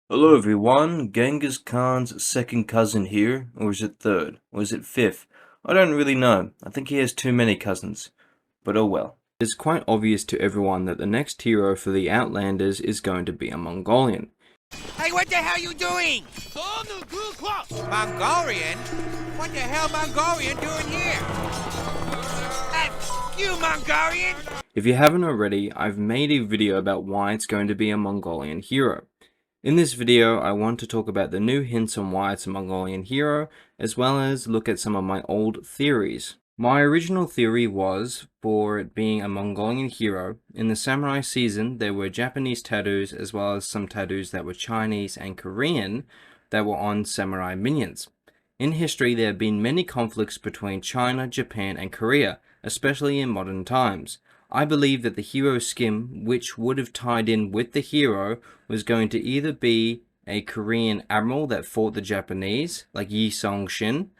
Hello everyone, Genghis Khan's second cousin here, or is it third, or is it fifth? I don't really know, I think he has too many cousins, but oh well. It's quite obvious to everyone that the next hero for the Outlanders is going to be a Mongolian. Hey, what the hell you doing? Mongolian? What the hell Mongolian doing here? You Mongolian? If you haven't already, I've made a video about why it's going to be a Mongolian hero. In this video, I want to talk about the new hints on why it's a Mongolian hero, as well as look at some of my old theories. My original theory was for it being a Mongolian hero. In the samurai season, there were Japanese tattoos as well as some tattoos that were Chinese and Korean that were on samurai minions. In history, there have been many conflicts between China, Japan, and Korea, especially in modern times. I believe that the hero skin, which would have tied in with the hero, was going to either be a Korean admiral that fought the Japanese, like Yi Song-shin,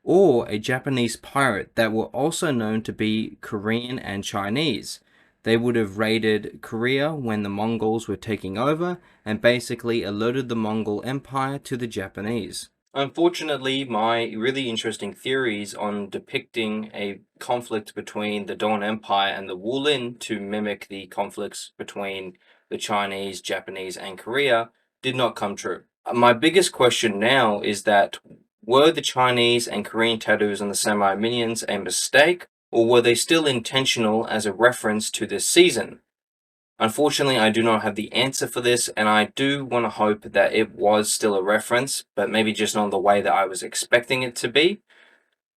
or a Japanese pirate that were also known to be Korean and Chinese. They would have raided Korea when the Mongols were taking over and basically alerted the Mongol Empire to the Japanese. Unfortunately, my really interesting theories on depicting a conflict between the Dawn Empire and the Wulin to mimic the conflicts between the Chinese, Japanese, and Korea did not come true. My biggest question now is that were the Chinese and Korean tattoos on the samurai minions a mistake, or were they still intentional as a reference to this season? Unfortunately, I do not have the answer for this, and I do want to hope that it was still a reference, but maybe just not the way that I was expecting it to be,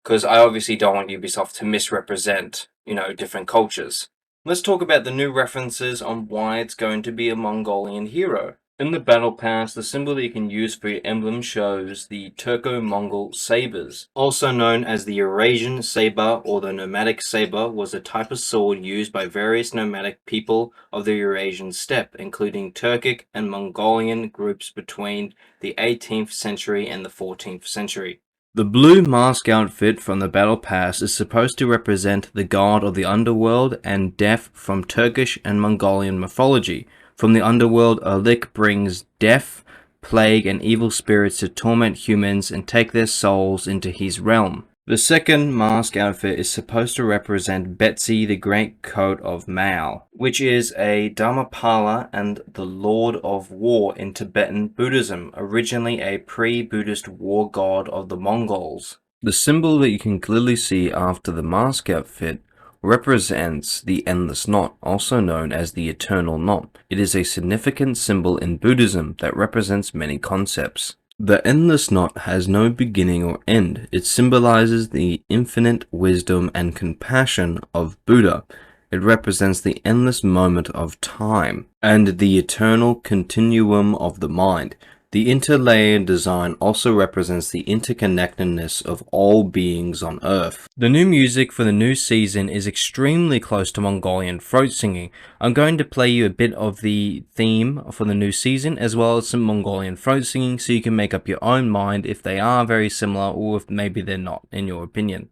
because I obviously don't want Ubisoft to misrepresent, different cultures. Let's talk about the new references on why it's going to be a Mongolian hero. In the battle pass, the symbol that you can use for your emblem shows the Turco-Mongol sabers. Also known as the Eurasian saber or the nomadic saber, was a type of sword used by various nomadic people of the Eurasian steppe, including Turkic and Mongolian groups between the 18th century and the 14th century. The blue mask outfit from the battle pass is supposed to represent the god of the underworld and death from Turkish and Mongolian mythology. From the underworld, Erlik brings death, plague, and evil spirits to torment humans and take their souls into his realm. The second mask outfit is supposed to represent Betsy, the Great Coat of Mao, which is a Dharmapala and the Lord of War in Tibetan Buddhism, originally a pre-Buddhist war god of the Mongols. The symbol that you can clearly see after the mask outfit represents the endless knot, also known as the eternal knot. It is a significant symbol in Buddhism that represents many concepts. The endless knot has no beginning or end. It symbolizes the infinite wisdom and compassion of Buddha. It represents the endless moment of time and the eternal continuum of the mind. The interlayered design also represents the interconnectedness of all beings on Earth. The new music for the new season is extremely close to Mongolian throat singing. I'm going to play you a bit of the theme for the new season as well as some Mongolian throat singing so you can make up your own mind if they are very similar or if maybe they're not, in your opinion.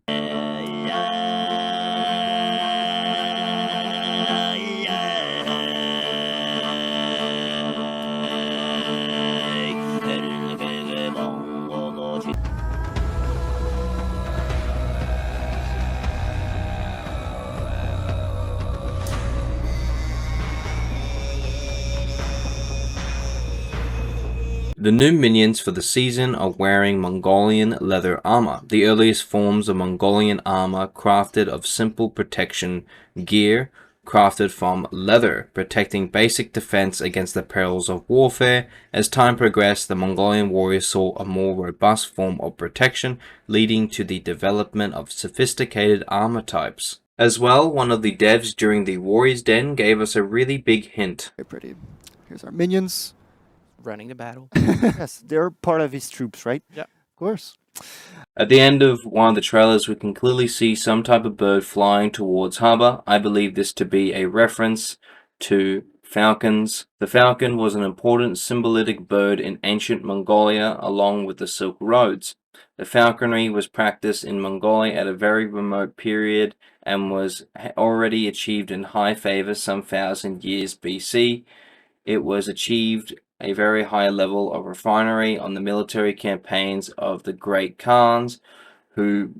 The new minions for the season are wearing Mongolian leather armor, the earliest forms of Mongolian armor crafted of simple protection gear crafted from leather, protecting basic defense against the perils of warfare. As time progressed, the Mongolian warriors saw a more robust form of protection, leading to the development of sophisticated armor types. As well, one of the devs during the Warriors Den gave us a really big hint. Very pretty. Here's our minions. Running the battle. Yes, they're part of his troops, right? Yeah. Of course. At the end of one of the trailers, we can clearly see some type of bird flying towards harbor. I believe this to be a reference to falcons. The falcon was an important symbolic bird in ancient Mongolia along with the Silk Roads. The falconry was practiced in Mongolia at a very remote period and was already achieved in high favor some 1,000 years BC. It was achieved a very high level of refinery on the military campaigns of the great Khans, who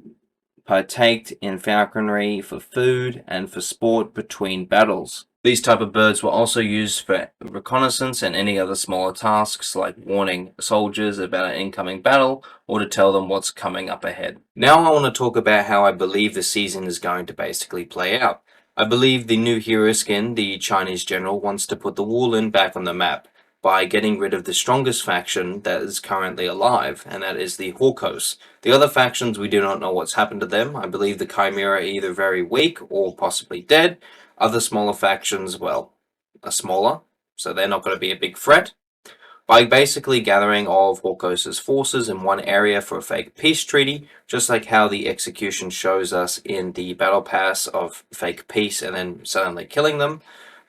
partaked in falconry for food and for sport between battles. These type of birds were also used for reconnaissance and any other smaller tasks like warning soldiers about an incoming battle or to tell them what's coming up ahead. Now I want to talk about how I believe the season is going to basically play out. I believe the new hero skin, the Chinese general, wants to put the Wulin back on the map by getting rid of the strongest faction that is currently alive, and that is the Hawkos. The other factions, we do not know what's happened to them. I believe the Chimera are either very weak or possibly dead. Other smaller factions, well, are smaller, so they're not going to be a big threat. By basically gathering all of Hawkos' forces in one area for a fake peace treaty, just like how the execution shows us in the battle pass of fake peace and then suddenly killing them,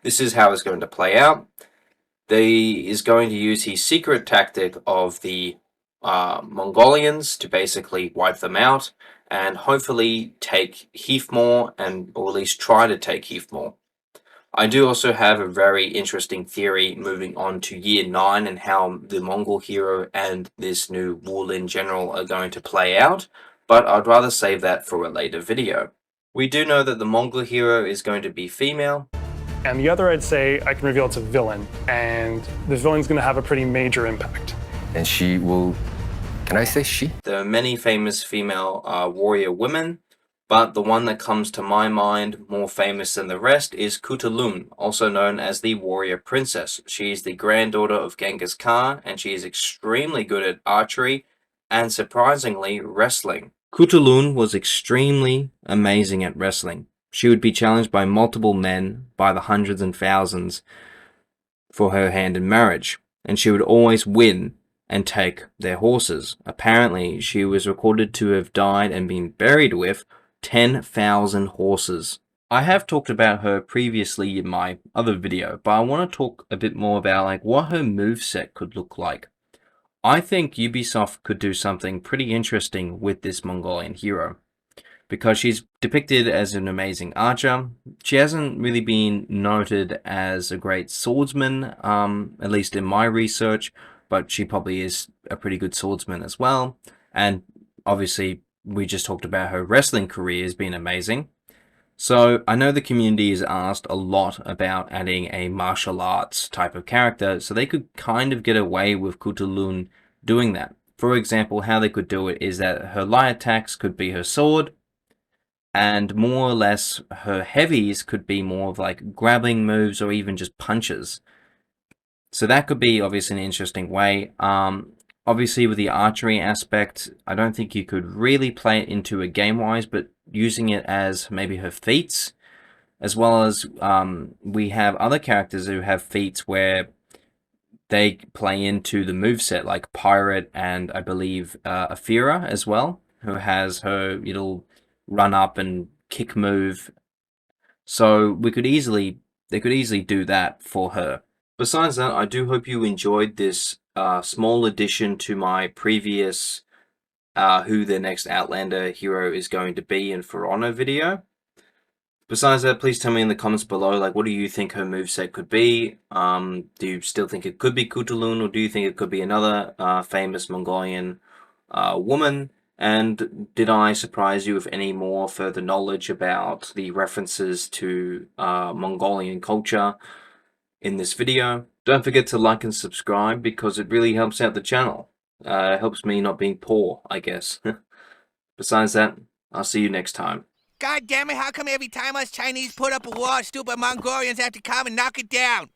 this is how it's going to play out. He is going to use his secret tactic of the Mongolians to basically wipe them out and hopefully take Heathmoor, and or at least try to take Heathmoor. I do also have a very interesting theory moving on to year 9 and how the Mongol hero and this new Wulin general are going to play out, but I'd rather save that for a later video. We do know that the Mongol hero is going to be female. And the other, I'd say, I can reveal it's a villain, and the villain's going to have a pretty major impact. And she will, can I say she? There are many famous female warrior women, but the one that comes to my mind, more famous than the rest, is Khutulun, also known as the warrior princess. She is the granddaughter of Genghis Khan, and she is extremely good at archery and, surprisingly, wrestling. Khutulun was extremely amazing at wrestling. She would be challenged by multiple men by the hundreds and thousands for her hand in marriage, and she would always win and take their horses. Apparently, she was recorded to have died and been buried with 10,000 horses. I have talked about her previously in my other video, but I want to talk a bit more about what her moveset could look like. I think Ubisoft could do something pretty interesting with this Mongolian hero, because she's depicted as an amazing archer. She hasn't really been noted as a great swordsman, at least in my research, but she probably is a pretty good swordsman as well. And obviously, we just talked about her wrestling career as being amazing. So I know the community has asked a lot about adding a martial arts type of character, so they could kind of get away with Khutulun doing that. For example, how they could do it is that her light attacks could be her sword, and more or less her heavies could be more of like grabbing moves or even just punches. So that could be obviously an interesting way. Obviously with the archery aspect, I don't think you could really play it into a game-wise, but using it as maybe her feats, as well as we have other characters who have feats where they play into the moveset, like Pirate and I believe Afira as well, who has her little run up and kick move. So they could easily do that for her. Besides that, I do hope you enjoyed this small addition to my previous who the next Outlander hero is going to be in For Honor video. Besides that, please tell me in the comments below, what do you think her moveset could be? Do you still think it could be Khutulun, or do you think it could be another famous Mongolian woman? And did I surprise you with any more further knowledge about the references to Mongolian culture in this video? Don't forget to like and subscribe because it really helps out the channel. It helps me not being poor, I guess. Besides that, I'll see you next time. God damn it, how come every time us Chinese put up a wall, stupid Mongolians have to come and knock it down?